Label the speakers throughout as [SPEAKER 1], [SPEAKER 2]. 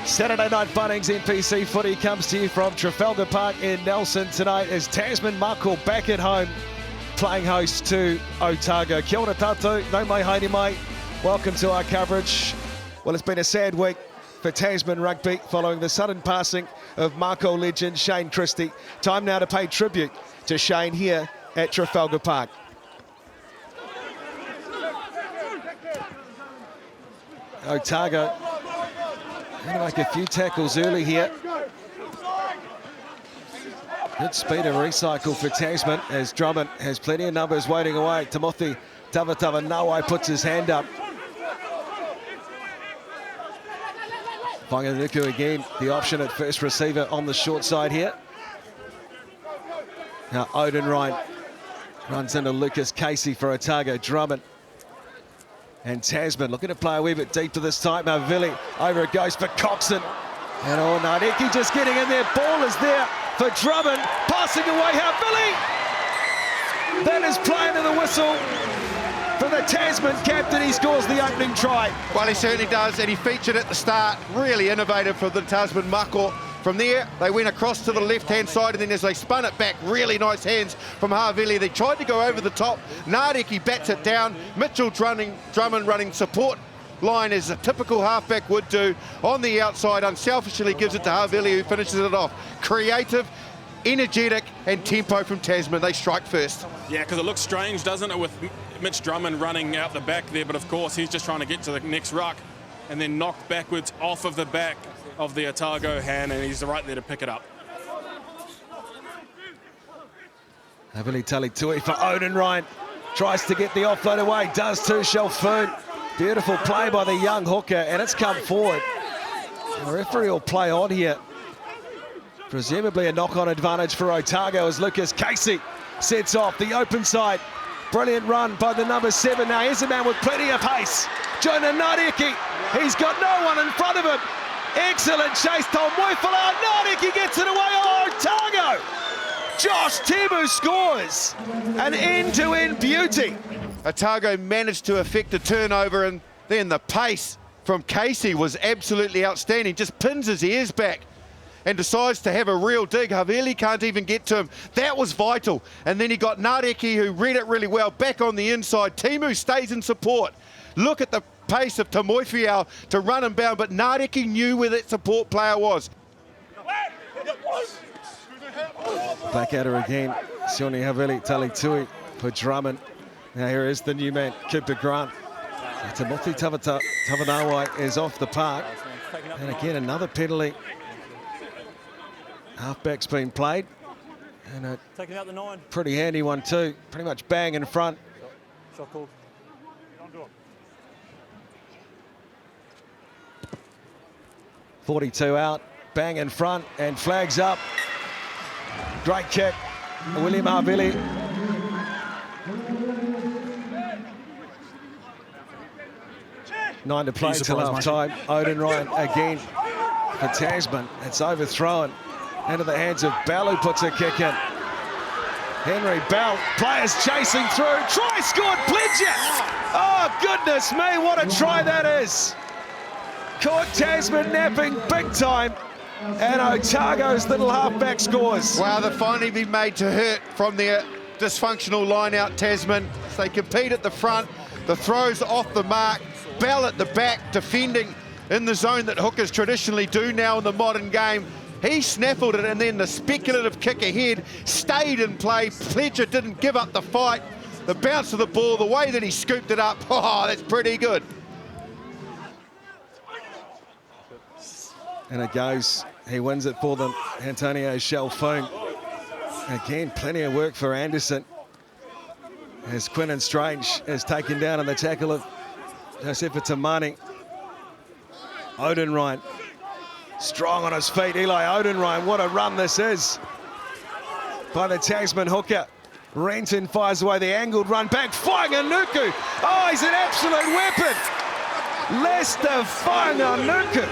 [SPEAKER 1] Saturday night Bunnings NPC footy comes to you from Trafalgar Park in Nelson tonight as Tasman Muckle back at home playing host to Otago. Kia ora tātou, nau mai haere mai. Welcome to our coverage. Well, it's been a sad week for Tasman rugby following the sudden passing of Muckle legend Shane Christie. Time now to pay tribute to Shane here at Trafalgar Park. Otago going to make a few tackles early here. Good speed and recycle for Tasman as Drummond has plenty of numbers waiting away. Timothy Nawai puts his hand up. Whanganuku again, the option at first receiver on the short side here. Now Odin Ryan runs into Lucas Casey for Otago. Drummond and Tasman looking to play a wee bit deeper this time. Havili over it goes for Coxon. And Nadeki just getting in there. Ball is there for Drummond. Passing away Havili. That is playing to the whistle for the Tasman captain. He scores the opening try.
[SPEAKER 2] Well, he certainly does, and he featured at the start. Really innovative for the Tasman Muckle. From there, they went across to the left-hand side, and then as they spun it back, really nice hands from Havili. They tried to go over the top. Nadeki bats it down. Mitchell Drummond running support line as a typical halfback would do on the outside. Unselfishly gives it to Havili, who finishes it off. Creative, energetic, and tempo from Tasman. They strike first.
[SPEAKER 3] Yeah, because it looks strange, doesn't it, with Mitch Drummond running out the back there, but of course he's just trying to get to the next ruck and then knocked backwards off of the back of the Otago hand, and he's right there to pick it up.
[SPEAKER 1] Havili Talitui for Odin Ryan. Tries to get the offload away, does too, Shelfoon. Beautiful play by the young hooker, and it's come forward. The referee will play on here. Presumably a knock-on advantage for Otago as Lucas Casey sets off the open side. Brilliant run by the number 7. Now here's a man with plenty of pace. Jonah Nadeki. He's got no one in front of him. Excellent chase. Tom Moifel out. Nadeki gets it away. Oh, Otago. Josh Temu scores. An end-to-end beauty.
[SPEAKER 2] Otago managed to effect a turnover, and then the pace from Casey was absolutely outstanding. Just pins his ears back and decides to have a real dig. Havili can't even get to him. That was vital. And then he got Nadeki, who read it really well, back on the inside. Temu stays in support. Look at the pace of Tamoifiao to run him down, but Nadeki knew where that support player was.
[SPEAKER 1] Back at her again. Sione Havili Talitui for Drummond. Now here is the new man, Cooper Grant. Timothy Tavanawai is off the park. And again, another penalty. Halfback's been played. And a pretty handy one too. Pretty much bang in front.
[SPEAKER 4] Shot called.
[SPEAKER 1] 42 out, bang in front, and flags up. Great kick, William Havili. Nine to play till half time. Odin Ryan again for Tasman. It's overthrown into the hands of Bell, who puts a kick in. Henry Bell, players chasing through. Try scored, Pledger. Oh, goodness me, what a try that is. Caught Tasman napping big time, and Otago's little halfback scores.
[SPEAKER 2] Wow, they've finally been made to hurt from their dysfunctional line-out, Tasman. They compete at the front, the throws off the mark, Bell at the back, defending in the zone that hookers traditionally do now in the modern game. He snaffled it, and then the speculative kick ahead stayed in play. Pledger didn't give up the fight. The bounce of the ball, the way that he scooped it up, oh, that's pretty good.
[SPEAKER 1] And it goes, he wins it for them, Antonio Shelfoon. Again, plenty of work for Anderson as Quinnan Strange is taken down on the tackle of Josefa Tamani. Odin Ryan, strong on his feet. Eli Odin Ryan, what a run this is by the Tasman hooker. Renton fires away the angled run back. Whanganuku, oh, he's an absolute weapon. Lester Whanganuku.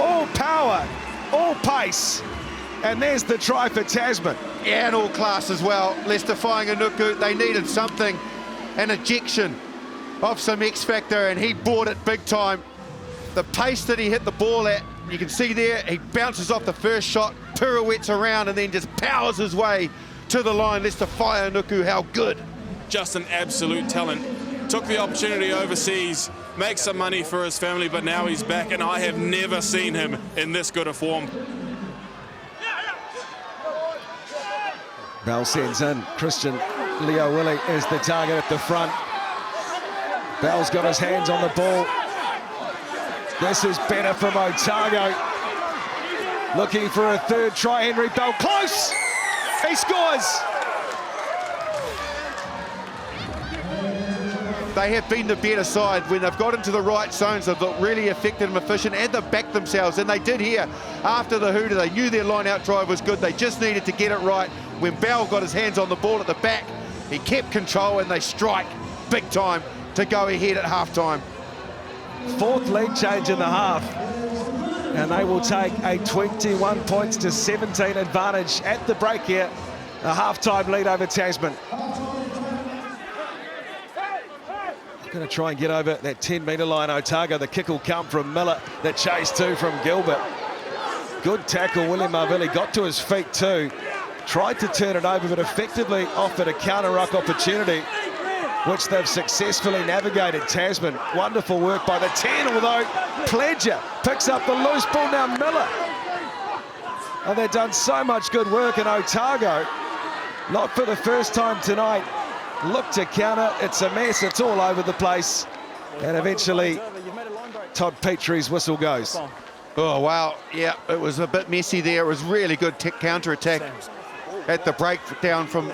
[SPEAKER 1] All power, all pace, and there's the try for Tasman.
[SPEAKER 2] Yeah, and all class as well. Lester Whanganuku, they needed something, an ejection of some X factor, and he bought it big time. The pace that he hit the ball at You can see there, he bounces off the first shot, pirouettes around, and then just powers his way to the line. Lets the fire Nuku, how good.
[SPEAKER 3] Just an absolute talent. Took the opportunity overseas, make some money for his family, but now he's back, and I have never seen him in this good a form.
[SPEAKER 1] Bell sends in. Christian Leo Willie is the target at the front. Bell's got his hands on the ball. This is better from Otago. Looking for a third try, Henry Bell. Close! He scores!
[SPEAKER 2] They have been the better side. When they've got into the right zones, they've looked really effective and efficient, and they've backed themselves. And they did here after the hooter. They knew their line-out drive was good. They just needed to get it right. When Bell got his hands on the ball at the back, he kept control, and they strike big time to go ahead at halftime.
[SPEAKER 1] Fourth lead change in the half. And they will take a 21 points to 17 advantage at the break here. A halftime lead over Tasman. Going to try and get over that 10-metre line, Otago. The kick will come from Miller. The chase too from Gilbert. Good tackle, William Marvilli. Got to his feet too. Tried to turn it over, but effectively offered a counter-ruck opportunity, which they've successfully navigated. Tasman, wonderful work by the 10, although Pledger picks up the loose ball. Now Miller. Oh, they've done so much good work in Otago. Not for the first time tonight. Look to counter, it's a mess, it's all over the place. And eventually, Todd Petrie's whistle goes.
[SPEAKER 2] Oh, wow, yeah, it was a bit messy there. It was really good counter-attack at the breakdown from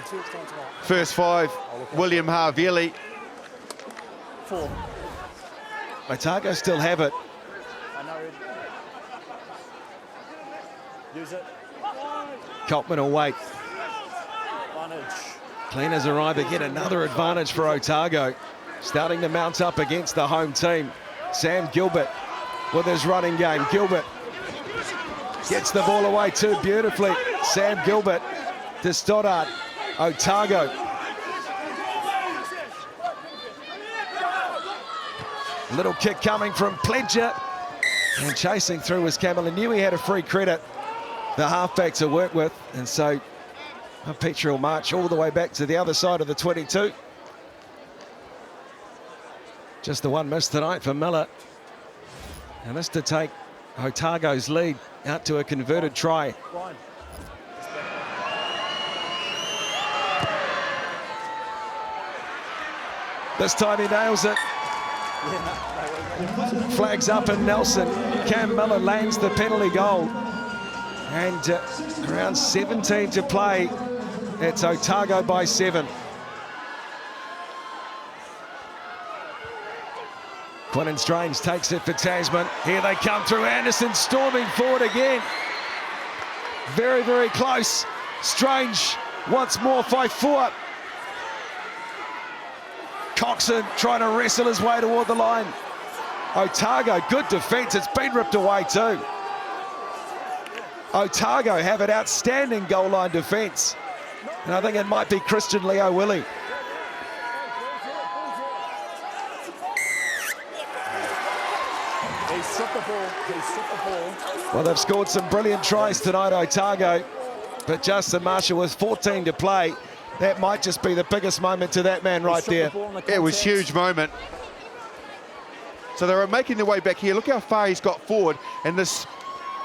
[SPEAKER 2] first five. William Harvili.
[SPEAKER 1] Otago still have it. Copman will wait. Cleaners arrive again, another advantage for Otago. Starting to mount up against the home team. Sam Gilbert with his running game. Gilbert gets the ball away too beautifully. Sam Gilbert to Stoddart. Otago. Little kick coming from Pledger. And chasing through was Campbell. He knew he had a free credit, the halfback, to work with. And so Petrie will march all the way back to the other side of the 22. Just the one miss tonight for Miller. And this to take Otago's lead out to a converted try. This time he nails it. Flags up and Nelson. Cam Miller lands the penalty goal. And around 17 to play. It's Otago by 7. Quinton Strange takes it for Tasman. Here they come through. Anderson storming forward again. Very, very close. Strange once more, 5-4. Coxon trying to wrestle his way toward the line. Otago, good defence. It's been ripped away too. Otago have an outstanding goal line defence. And I think it might be Christian Leo Willie. Well, they've scored some brilliant tries tonight, Otago. But Justin Marshall with 14 to play. That might just be the biggest moment to that man right there.
[SPEAKER 2] It was a huge moment. So they were making their way back here. Look how far he's got forward. And this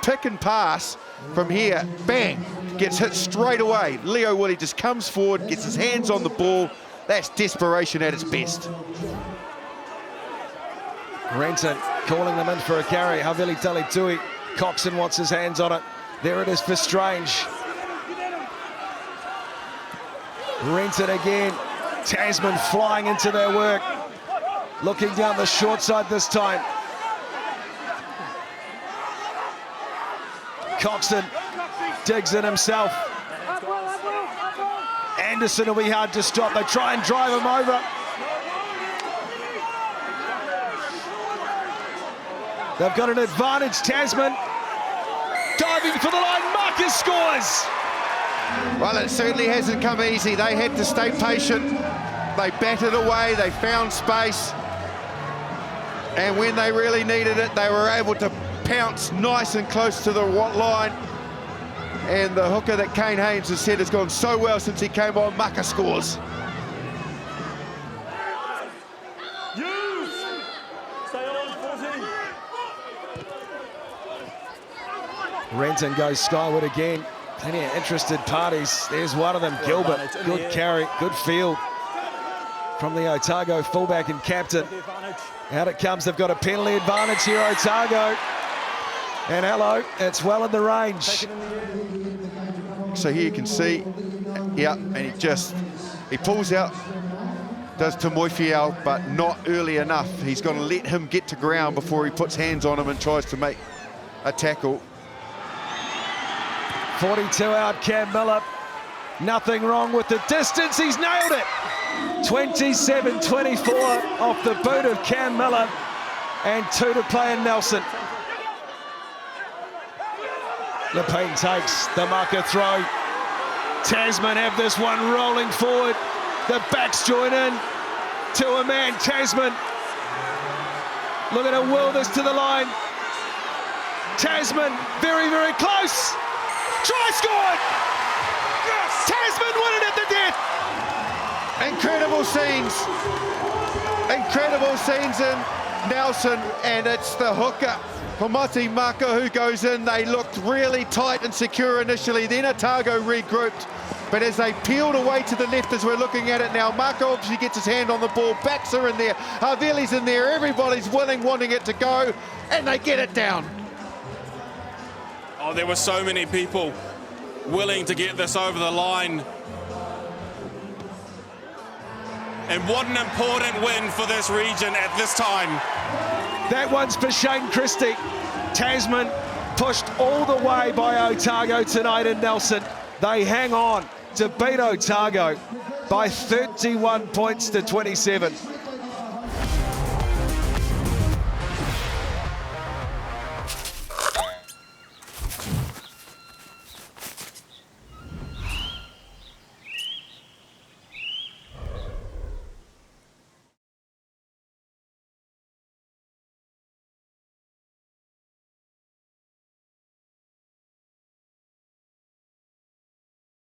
[SPEAKER 2] pick and pass from here, bang, gets hit straight away. Leo Willie just comes forward, gets his hands on the ball. That's desperation at its best.
[SPEAKER 1] Renton calling them in for a carry. Havili Talitui. Coxon wants his hands on it. There it is for Strange. Renton again. Tasman flying into their work. Looking down the short side this time. Coxon digs in himself. Anderson will be hard to stop. They try and drive him over. They've got an advantage, Tasman. Diving for the line, Marcus scores!
[SPEAKER 2] Well, it certainly hasn't come easy. They had to stay patient. They batted away, they found space. And when they really needed it, they were able to pounced nice and close to the line. And the hooker that Kane Haynes has said has gone so well since he came on, Maka scores.
[SPEAKER 1] Renton goes skyward again. Plenty of interested parties. There's one of them, Gilbert. Good carry, good field from the Otago fullback and captain. Out it comes, they've got a penalty advantage here, Otago. And hello, it's well in the range.
[SPEAKER 2] So here you can see, yeah, and he pulls out, does Tamoifiel, but not early enough. He's got to let him get to ground before he puts hands on him and tries to make a tackle.
[SPEAKER 1] 42 out, Cam Miller. Nothing wrong with the distance, he's nailed it. 27-24 off the boot of Cam Miller, and 2 to play in Nelson. Lepine takes the marker throw. Tasman have this one rolling forward. The backs join in to a man, Tasman. Looking to will this to the line. Tasman, very, very close. Try scored! Yes! Tasman win it at the death!
[SPEAKER 2] Incredible scenes in Nelson, and it's the hooker, Pomati Maka, who goes in. They looked really tight and secure initially, then Otago regrouped, but as they peeled away to the left as we're looking at it now, Maka obviously gets his hand on the ball, backs are in there, Havili's in there, everybody's wanting it to go, and they get it down.
[SPEAKER 3] Oh, there were so many people willing to get this over the line. And what an important win for this region at this time.
[SPEAKER 1] That one's for Shane Christie. Tasman pushed all the way by Otago tonight in Nelson. They hang on to beat Otago by 31 points to 27.